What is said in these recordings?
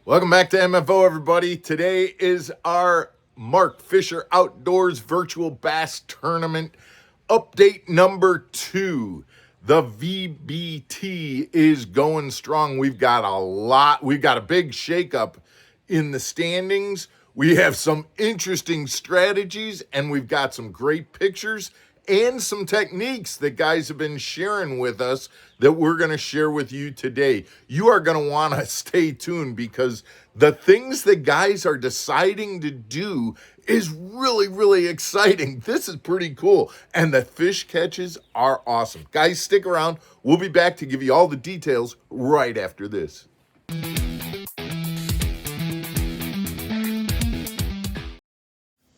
Welcome back to MFO, everybody. Today is our Mark Fisher Outdoors Virtual Bass Tournament update number 2. The VBT is going strong. We've got a big shakeup in the standings. We have some interesting strategies, and we've got some great pictures and some techniques that guys have been sharing with us that we're going to share with you today. You are going to want to stay tuned because the things that guys are deciding to do is really exciting. This is pretty cool. And the fish catches are awesome. Guys, stick around. We'll be back to give you all the details right after this.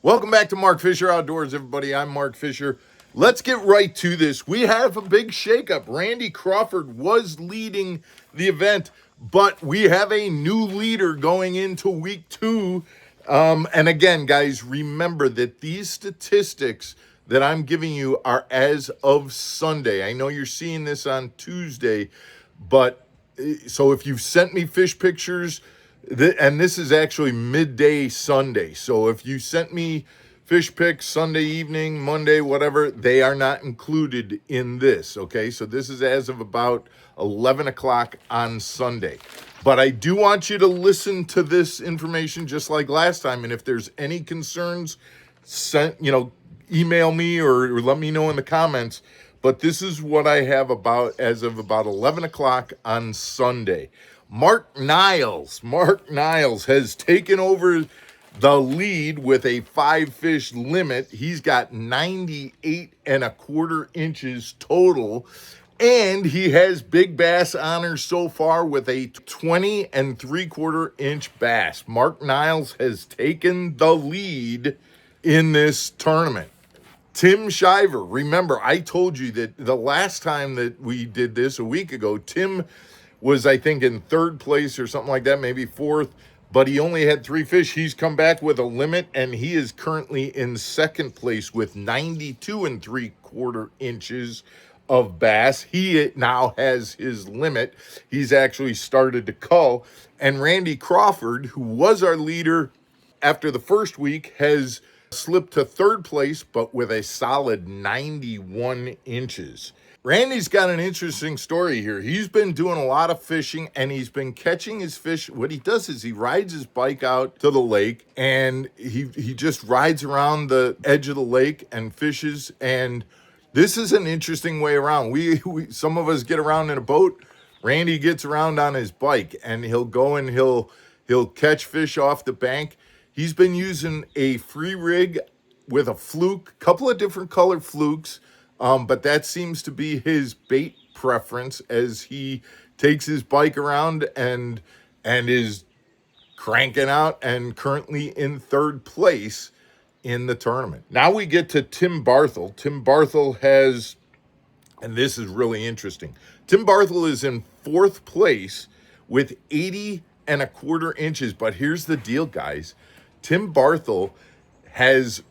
Welcome back to Mark Fisher Outdoors, everybody. I'm Mark Fisher. Let's get right to this. We have a big shakeup. Randy Crawford was leading the event, but we have a new leader going into week 2. And again, guys, remember that these statistics that I'm giving you are as of Sunday. I know you're seeing this on Tuesday, but so if you've sent me fish pictures, and this is actually midday Sunday. So if you sent me fish pics Sunday evening, Monday, whatever, they are not included in this, okay? So this is as of about 11 o'clock on Sunday. But I do want you to listen to this information just like last time. And if there's any concerns, email me or let me know in the comments. But this is what I have as of about 11 o'clock on Sunday. Mark Niles has taken over the lead with a 5-fish limit. He's got 98 1/4 inches total, and he has big bass honors so far with a 20 3/4 inch bass. Mark Niles has taken the lead in this tournament. Tim Shiver, remember I told you that the last time that we did this a week ago, Tim was, I think, in 3rd place or something like that, maybe 4th, but he only had 3 fish. He's come back with a limit, and he is currently in 2nd place with 92 3/4 inches of bass. He now has his limit. He's actually started to cull. And Randy Crawford, who was our leader after the first week, has slipped to 3rd place, but with a solid 91 inches. Randy's got an interesting story here. He's been doing a lot of fishing, and he's been catching his fish. What he does is he rides his bike out to the lake, and he just rides around the edge of the lake and fishes. And this is an interesting way around. We some of us get around in a boat. Randy gets around on his bike, and he'll go and he'll catch fish off the bank. He's been using a free rig with a fluke, couple of different color flukes. But that seems to be his bait preference as he takes his bike around and is cranking out, and currently in 3rd place in the tournament. Now we get to Tim Barthel. Tim Barthel has, and this is really interesting, Tim Barthel is in 4th place with 80 1/4 inches. But here's the deal, guys. Tim Barthel has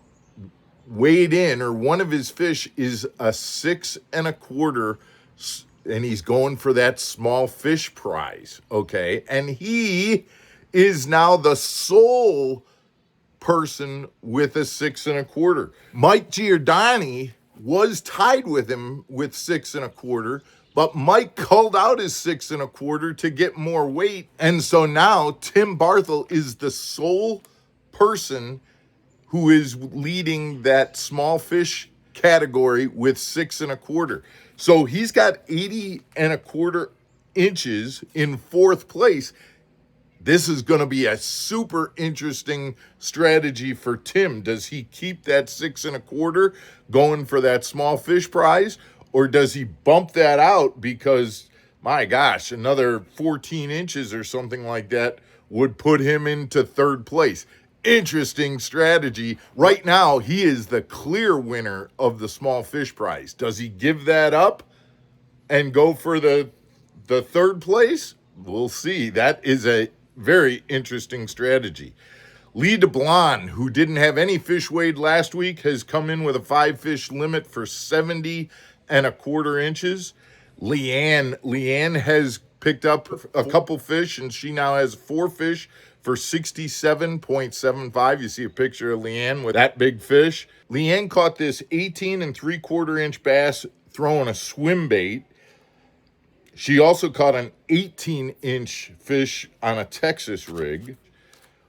weighed in, or one of his fish is a 6 1/4, and he's going for that small fish prize, okay? And he is now the sole person with a 6 1/4. Mike Giordani was tied with him with 6 1/4, but Mike culled out his 6 1/4 to get more weight. And so now Tim Barthel is the sole person who is leading that small fish category with 6 1/4. So he's got 80 1/4 inches in 4th place. This is going to be a super interesting strategy for Tim. Does he keep that 6 1/4 going for that small fish prize, or does he bump that out because, my gosh, another 14 inches or something like that would put him into 3rd place? Interesting strategy. Right now, he is the clear winner of the small fish prize. Does he give that up and go for the 3rd place? We'll see. That is a very interesting strategy. Lee DeBlon, who didn't have any fish weighed last week, has come in with a 5-fish limit for 70 1/4 inches. Leanne has picked up a couple fish, and she now has 4 fish for 67.75. You see a picture of Leanne with that big fish. Leanne caught this 18 3/4 inch bass throwing a swim bait. She also caught an 18-inch fish on a Texas rig.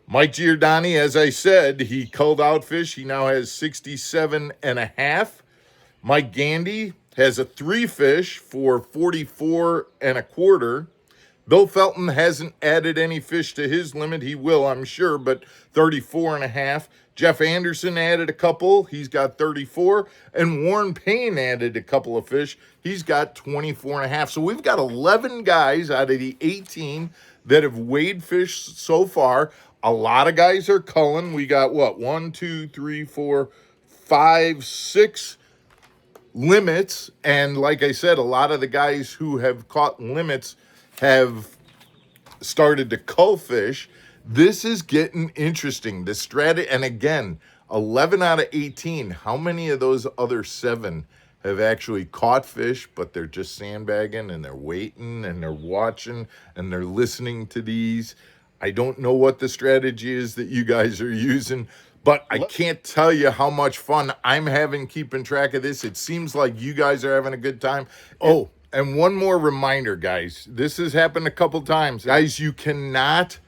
Mike Giordani, as I said, he culled out fish. He now has 67.5. Mike Gandy has a 3 fish for 44.25. Bill Felton hasn't added any fish to his limit. He will, I'm sure, but 34.5. Jeff Anderson added a couple. He's got 34. And Warren Payne added a couple of fish. He's got 24.5. So we've got 11 guys out of the 18 that have weighed fish so far. A lot of guys are culling. We got what? 1, 2, 3, 4, 5, 6 limits. And like I said, a lot of the guys who have caught limits have started to cull fish. This is getting interesting. The strategy, and again, 11 out of 18. How many of those other 7 have actually caught fish, but they're just sandbagging and they're waiting and they're watching and they're listening to these? I don't know what the strategy is that you guys are using, but I can't tell you how much fun I'm having keeping track of this. It seems like you guys are having a good time. Oh, and one more reminder, guys. This has happened a couple times. Guys, you cannot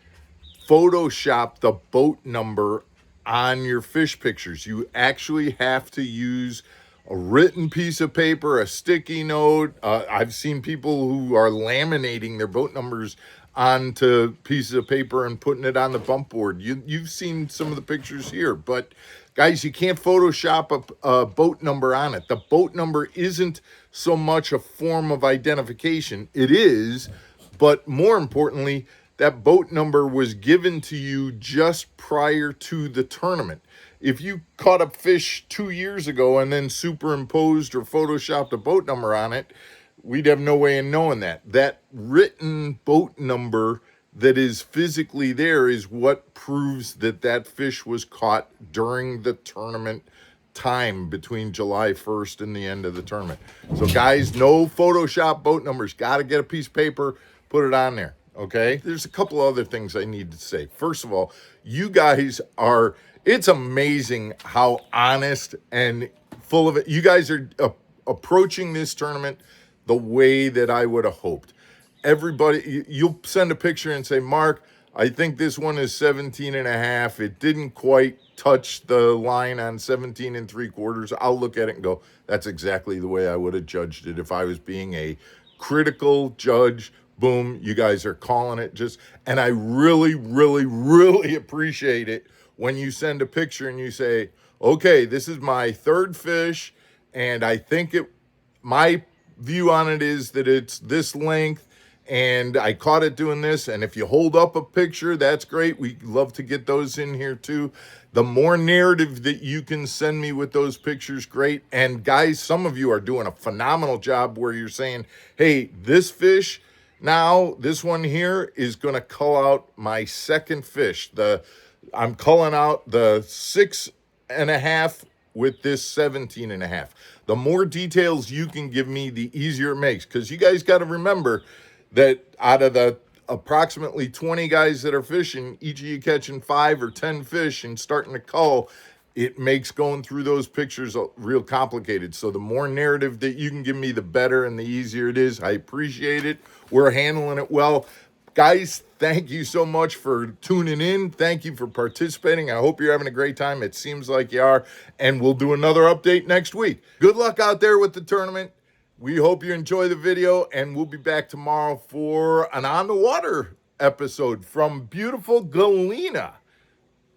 Photoshop the boat number on your fish pictures. You actually have to use a written piece of paper, a sticky note. I've seen people who are laminating their boat numbers onto pieces of paper and putting it on the bump board. You've seen some of the pictures here, but guys, you can't Photoshop a boat number on it. The boat number isn't so much a form of identification. It is, but more importantly, that boat number was given to you just prior to the tournament. If you caught a fish 2 years ago and then superimposed or Photoshopped a boat number on it, we'd have no way of knowing that. That written boat number that is physically there is what proves that that fish was caught during the tournament time between July 1st and the end of the tournament. So guys, no Photoshop boat numbers. Got to get a piece of paper, put it on there, okay? There's a couple other things I need to say. First of all, you guys are, it's amazing how honest and full of it. You guys are approaching this tournament the way that I would have hoped. Everybody, you'll send a picture and say, Mark, I think this one is 17.5. It didn't quite touch the line on 17 3/4. I'll look at it and go, that's exactly the way I would have judged it if I was being a critical judge. Boom, you guys are calling it just, and I really, really, really appreciate it when you send a picture and you say, okay, this is my 3rd fish, and I think my view on it is that it's this length, and I caught it doing this. And if you hold up a picture, that's great. We love to get those in here too. The more narrative that you can send me with those pictures, great. And guys, some of you are doing a phenomenal job where you're saying, hey, this fish, now this one here is going to cull out my 2nd fish. I'm culling out the 6.5 with this 17.5. The more details you can give me, the easier it makes. Because you guys got to remember that out of the approximately 20 guys that are fishing, each of you catching 5 or 10 fish and starting to cull, it makes going through those pictures real complicated. So the more narrative that you can give me, the better and the easier it is. I appreciate it. We're handling it well. Guys, thank you so much for tuning in. Thank you for participating. I hope you're having a great time. It seems like you are. And we'll do another update next week. Good luck out there with the tournament. We hope you enjoy the video, and we'll be back tomorrow for an On the Water episode from beautiful Galena.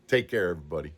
Take care, everybody.